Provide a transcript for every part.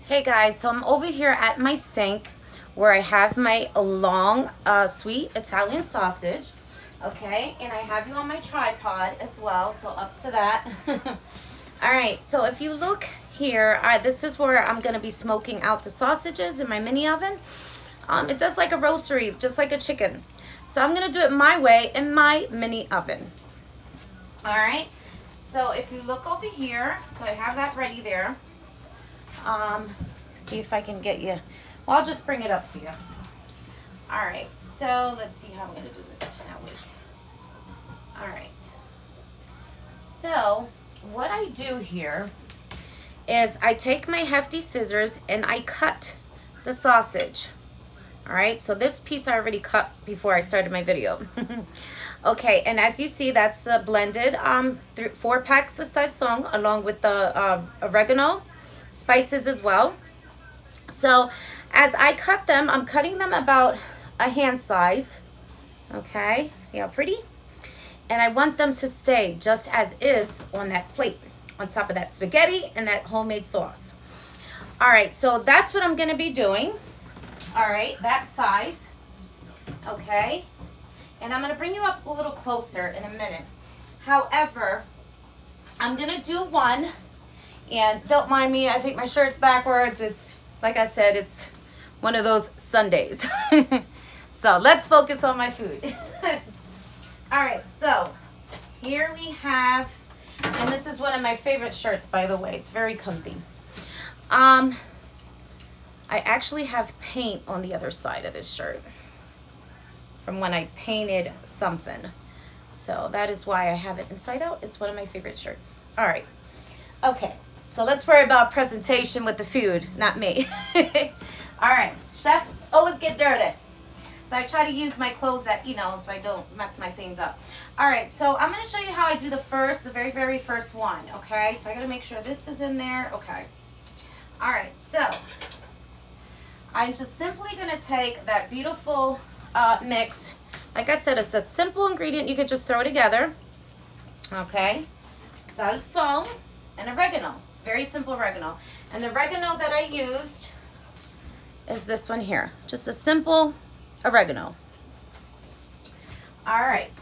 Hey guys, so I'm over here at my sink where I have my long sweet Italian sausage, okay, and I have you on my tripod as well, so ups to that. All right, so if you look here, this is where I'm gonna be smoking out the sausages in my mini oven. It does like a roastery, just like a chicken. So I'm gonna do it my way in my mini oven. All right, so if you look over here, so I have that ready there. See if I can get you. Well, I'll just bring it up to you. All right, so let's see how I'm going to do this. Now, wait. All right. So, what I do here is I take my hefty scissors and I cut the sausage. All right, so this piece I already cut before I started my video. Okay, and as you see, that's the blended 4 packs of sazon along with the oregano, spices as well. So as I cut them, I'm cutting them about a hand size. Okay, see how pretty? And I want them to stay just as is on that plate, on top of that spaghetti and that homemade sauce. All right, so that's what I'm gonna be doing. All right, that size. Okay, and I'm gonna bring you up a little closer in a minute. However, I'm gonna do one, and don't mind me, I think my shirt's backwards. It's, like I said, it's one of those Sundays. So let's focus on my food. All right, so here we have, and this is one of my favorite shirts, by the way. It's very comfy. I actually have paint on the other side of this shirt from when I painted something. So that is why I have it inside out. It's one of my favorite shirts. All right. Okay. So let's worry about presentation with the food, not me. All right, chefs always get dirty. So I try to use my clothes that, so I don't mess my things up. All right, so I'm gonna show you how I do the very, very first one, okay? So I gotta make sure this is in there, okay. All right, so I'm just simply gonna take that beautiful mix. Like I said, it's a simple ingredient. You can just throw together, okay? Salsón and oregano. Very simple oregano. And the oregano that I used is this one here. Just a simple oregano. All right.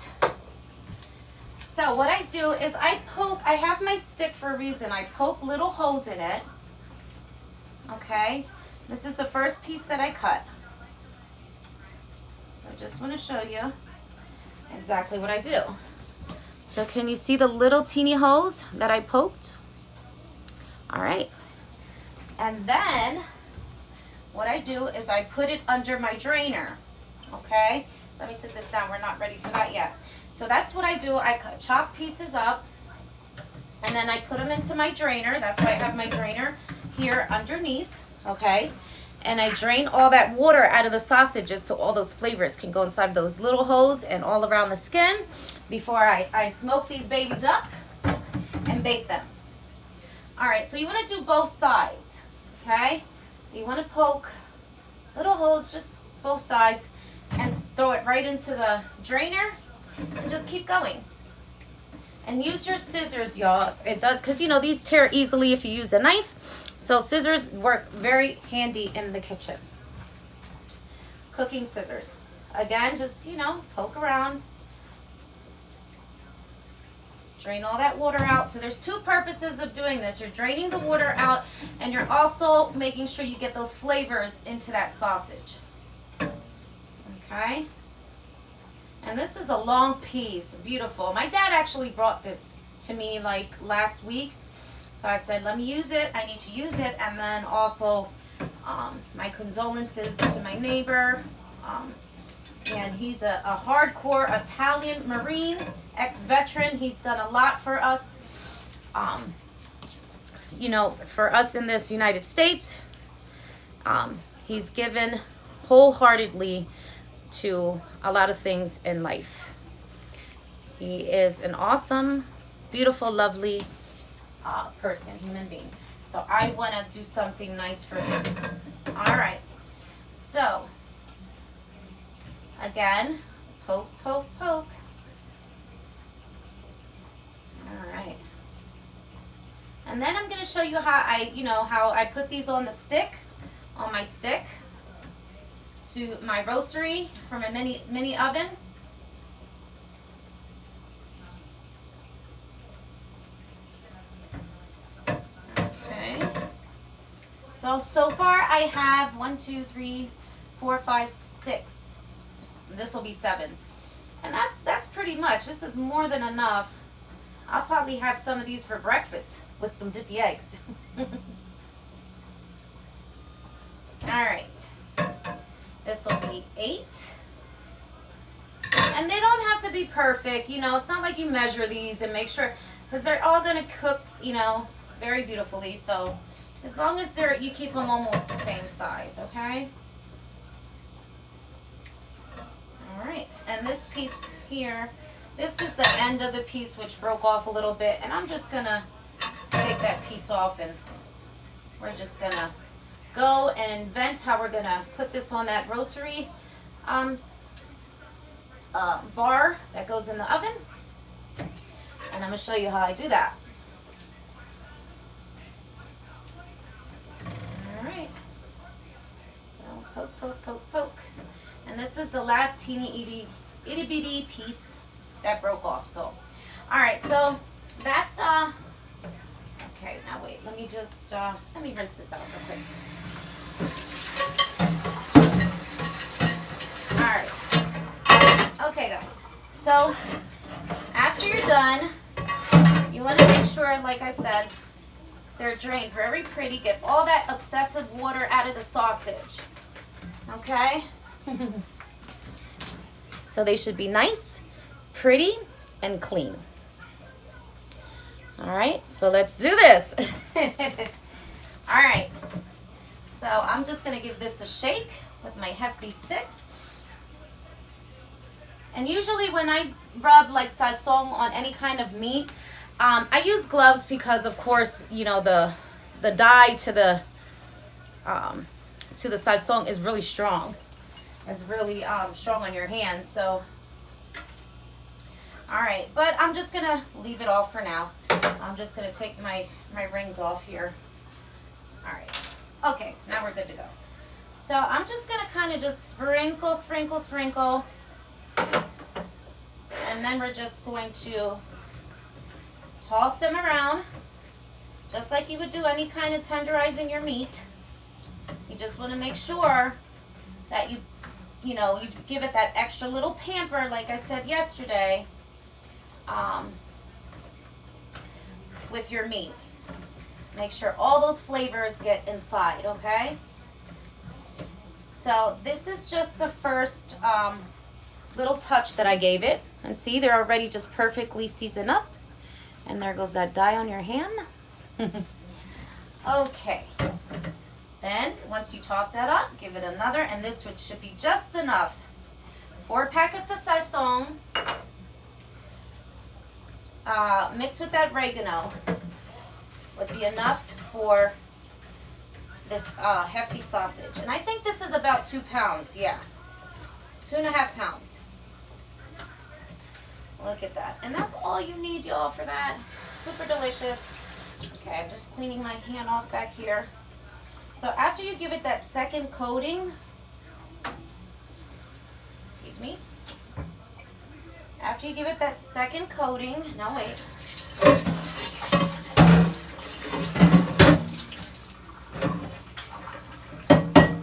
So what I do is I have my stick for a reason. I poke little holes in it. Okay. This is the first piece that I cut. So I just want to show you exactly what I do. So can you see the little teeny holes that I poked? All right, and then what I do is I put it under my drainer, okay? Let me sit this down, we're not ready for that yet. So that's what I do, I chop pieces up, and then I put them into my drainer. That's why I have my drainer here underneath, okay? And I drain all that water out of the sausages so all those flavors can go inside of those little holes and all around the skin before I smoke these babies up and bake them. All right, so you want to do both sides, okay? So you want to poke little holes, just both sides, and throw it right into the drainer, and just keep going. And use your scissors, y'all. It does, because these tear easily if you use a knife. So scissors work very handy in the kitchen. Cooking scissors. Again, just, poke around. Drain all that water out. So there's two purposes of doing this. You're draining the water out, and you're also making sure you get those flavors into that sausage. Okay? And this is a long piece. Beautiful. My dad actually brought this to me like last week. So I said, let me use it. I need to use it. And then also my condolences to my neighbor. And he's a hardcore Italian Marine, ex-veteran. He's done a lot for us, for us in this United States. He's given wholeheartedly to a lot of things in life. He is an awesome, beautiful, lovely person, human being. So I want to do something nice for him. All right. So again, poke, poke, poke. All right. And then I'm going to show you how I put these on the stick, on my stick, to my roastery from a mini oven. Okay. So far I have 1, 2, 3, 4, 5, 6. This will be 7. And that's pretty much. This is more than enough. I'll probably have some of these for breakfast with some dippy eggs. Alright. This will be 8. And they don't have to be perfect. You know, it's not like you measure these and make sure, because they're all going to cook, you know, very beautifully. So as long as you keep them almost the same size, okay? Alright. And this piece here, this is the end of the piece which broke off a little bit. And I'm just going to take that piece off, and we're just going to go and invent how we're going to put this on that roastery bar that goes in the oven. And I'm going to show you how I do that. Alright. So poke, poke, poke, poke. And this is the last teeny itty bitty piece that broke off. So, alright, so that's, okay, now wait, let me rinse this out real quick. Alright, okay guys, so after you're done, you want to make sure, like I said, they're drained very pretty. Get all that excessive water out of the sausage, okay? So they should be nice, pretty, and clean. Alright, so let's do this. Alright, so I'm just going to give this a shake with my hefty stick. And usually when I rub like sazon on any kind of meat, I use gloves because, of course, you know, the dye to the sazon is really strong. It's really strong on your hands. So, all right, but I'm just gonna leave it off for now. I'm just gonna take my rings off here. All right, okay, now we're good to go. So I'm just gonna kind of just sprinkle, sprinkle, sprinkle. And then we're just going to toss them around, just like you would do any kind of tenderizing your meat. You just want to make sure that you give it that extra little pamper, like I said yesterday, with your meat. Make sure all those flavors get inside, okay? So this is just the first little touch that I gave it. And see, they're already just perfectly seasoned up. And there goes that dye on your hand. Okay. Then, once you toss that up, give it another. And this should be just enough. 4 packets of sazon. Mixed with that oregano would be enough for this hefty sausage. And I think this is about 2 pounds. Yeah. 2.5 pounds. Look at that. And that's all you need, y'all, for that. Super delicious. Okay, I'm just cleaning my hand off back here. So after you give it that second coating, excuse me. After you give it that second coating, no wait.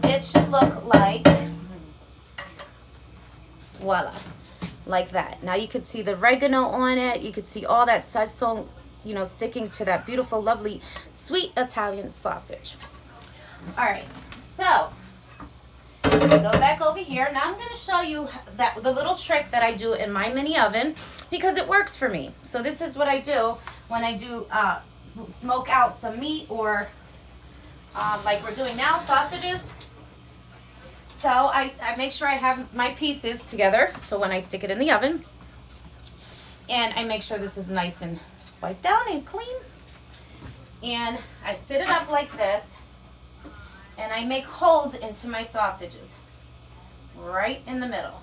It should look like, voila. Like that. Now you could see the oregano on it. You could see all that sazon, you know, sticking to that beautiful, lovely, sweet Italian sausage. All right. So go back over here. Now I'm going to show you the little trick that I do in my mini oven because it works for me. So this is what I do when I do smoke out some meat or like we're doing now, sausages. So I make sure I have my pieces together. So when I stick it in the oven, and I make sure this is nice and wiped down and clean. And I sit it up like this, and I make holes into my sausages right in the middle.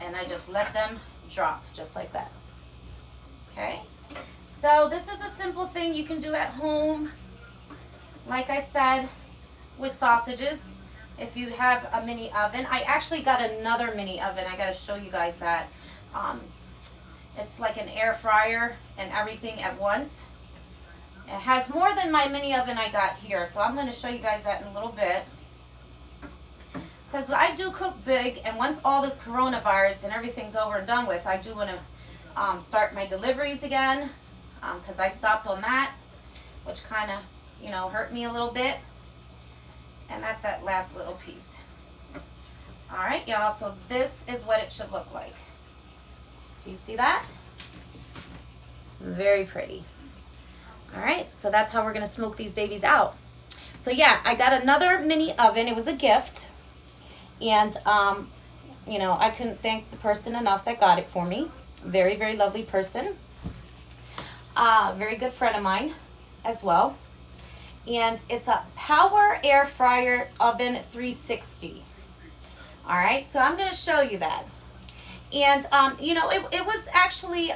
And I just let them drop just like that. Okay? So this is a simple thing you can do at home. Like I said, with sausages, if you have a mini oven. I actually got another mini oven. I got to show you guys that. It's like an air fryer and everything at once. It has more than my mini oven I got here, so I'm going to show you guys that in a little bit. Because I do cook big, and once all this coronavirus and everything's over and done with, I do want to start my deliveries again, because I stopped on that, which kind of, you know, hurt me a little bit. And that's that last little piece. All right, y'all, so this is what it should look like. Do you see that? Very pretty. All right, so that's how we're going to smoke these babies out. So yeah, I got another mini oven. It was a gift. And, you know, I couldn't thank the person enough that got it for me. Very, very lovely person. Very good friend of mine as well. And it's a Power Air Fryer Oven 360. All right, so I'm going to show you that. And, you know, it was actually,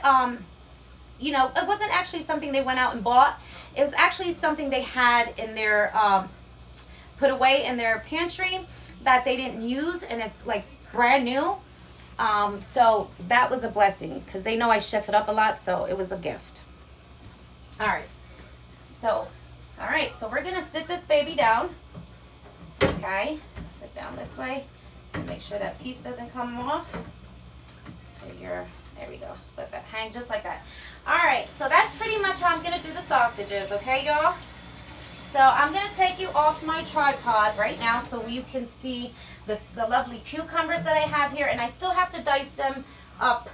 you know, it wasn't actually something they went out and bought. It was actually something they had in their, put away in their pantry that they didn't use, and it's like brand new. So that was a blessing, because they know I chef it up a lot, so it was a gift. All right, so we're gonna sit this baby down. Okay, sit down this way and make sure that piece doesn't come off. So there we go, just let that hang just like that. All right, so that's pretty much how I'm gonna do the sausages, okay, y'all? So I'm going to take you off my tripod right now so you can see the lovely cucumbers that I have here. And I still have to dice them up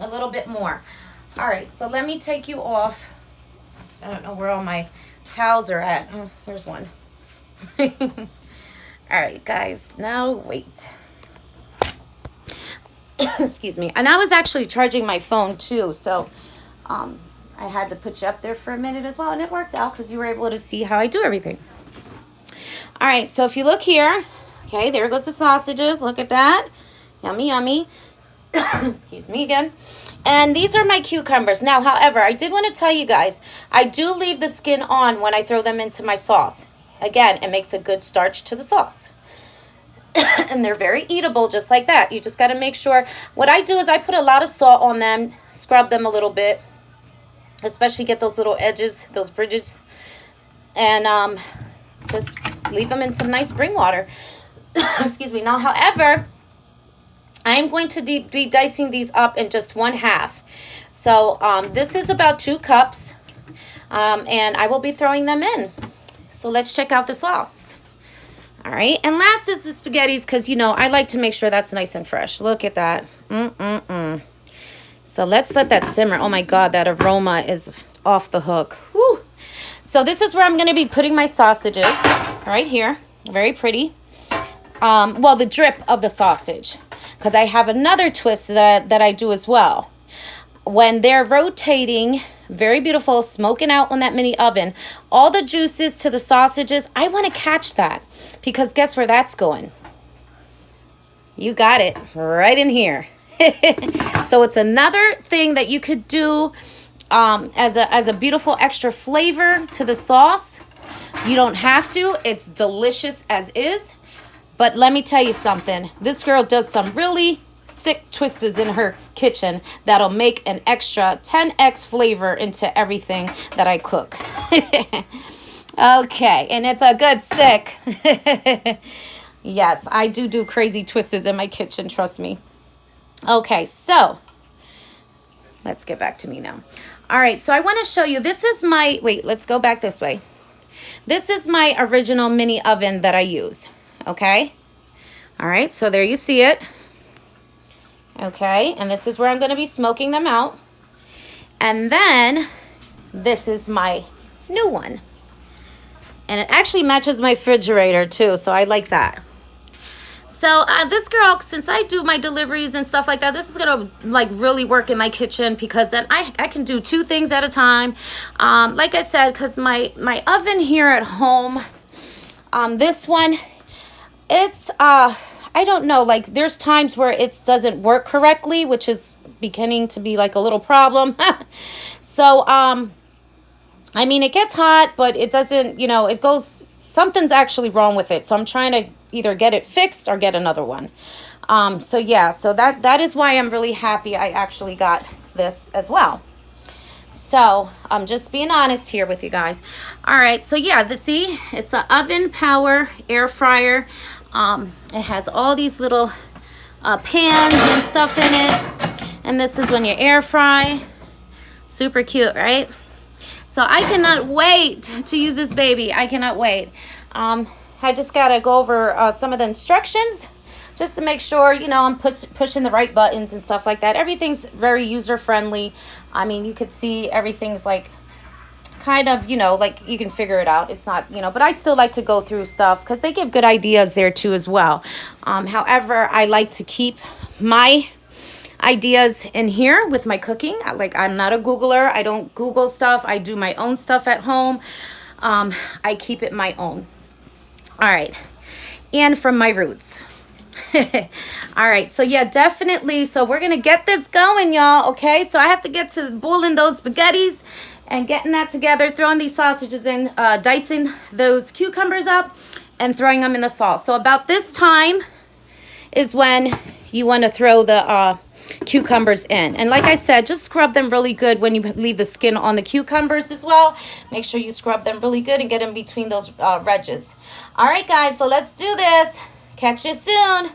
a little bit more. All right, so let me take you off. I don't know where all my towels are at. Oh, there's one. All right, guys, now wait. Excuse me. And I was actually charging my phone too, so I had to put you up there for a minute as well, and it worked out because you were able to see how I do everything. All right, so if you look here, okay, there goes the sausages. Look at that. Yummy, yummy. Excuse me again. And these are my cucumbers. Now, however, I did want to tell you guys, I do leave the skin on when I throw them into my sauce. Again, it makes a good starch to the sauce. And they're very eatable just like that. You just got to make sure. What I do is I put a lot of salt on them, scrub them a little bit. Especially get those little edges, those bridges, and just leave them in some nice spring water. Excuse me. Now, however, I am going to be dicing these up in just 1/2. So this is about 2 cups, and I will be throwing them in. So let's check out the sauce. All right, and last is the spaghettis, because, you know, I like to make sure that's nice and fresh. Look at that. So let's let that simmer. Oh my God, that aroma is off the hook. Woo. So this is where I'm going to be putting my sausages, right here. Very pretty. Well, the drip of the sausage, because I have another twist that I do as well. When they're rotating, very beautiful, smoking out on that mini oven, all the juices to the sausages, I want to catch that, because guess where that's going? You got it, right in here. So it's another thing that you could do as a beautiful extra flavor to the sauce. You don't have to. It's delicious as is. But let me tell you something. This girl does some really sick twists in her kitchen that'll make an extra 10x flavor into everything that I cook. Okay, and it's a good sick. Yes, I do crazy twists in my kitchen, trust me. Okay, so let's get back to me now. All right, so I want to show you, this is my, wait, let's go back this way. This is my original mini oven that I use, okay? All right, so there you see it. Okay, and this is where I'm going to be smoking them out. And then this is my new one. And it actually matches my refrigerator too, so I like that. So this girl, since I do my deliveries and stuff like that, this is going to like really work in my kitchen, because then I can do 2 things at a time. Like I said, because my oven here at home, this one, it's, I don't know, like there's times where it doesn't work correctly, which is beginning to be like a little problem. So, I mean, it gets hot, but it doesn't, you know, it goes, something's actually wrong with it. So I'm trying to either get it fixed or get another one. So yeah, so that is why I'm really happy I actually got this as well. So I'm just being honest here with you guys. All right, so yeah, see, it's an oven power air fryer. It has all these little pans and stuff in it. And this is when you air fry. Super cute, right? So I cannot wait to use this baby. I cannot wait. I just got to go over some of the instructions just to make sure, you know, I'm pushing the right buttons and stuff like that. Everything's very user-friendly. I mean, you could see everything's like kind of, you know, like you can figure it out. It's not, you know, but I still like to go through stuff because they give good ideas there too as well. However, I like to keep my ideas in here with my cooking. Like, I'm not a Googler. I don't Google stuff. I do my own stuff at home. I keep it my own. All right. And from my roots. All right, so yeah, definitely. So we're gonna get this going, y'all. Okay, so I have to get to boiling those spaghettis and getting that together, throwing these sausages in, dicing those cucumbers up and throwing them in the sauce. So about this time is when you want to throw the cucumbers in. And like I said, just scrub them really good when you leave the skin on the cucumbers as well. Make sure you scrub them really good and get in between those wedges. All right, guys, so let's do this. Catch you soon.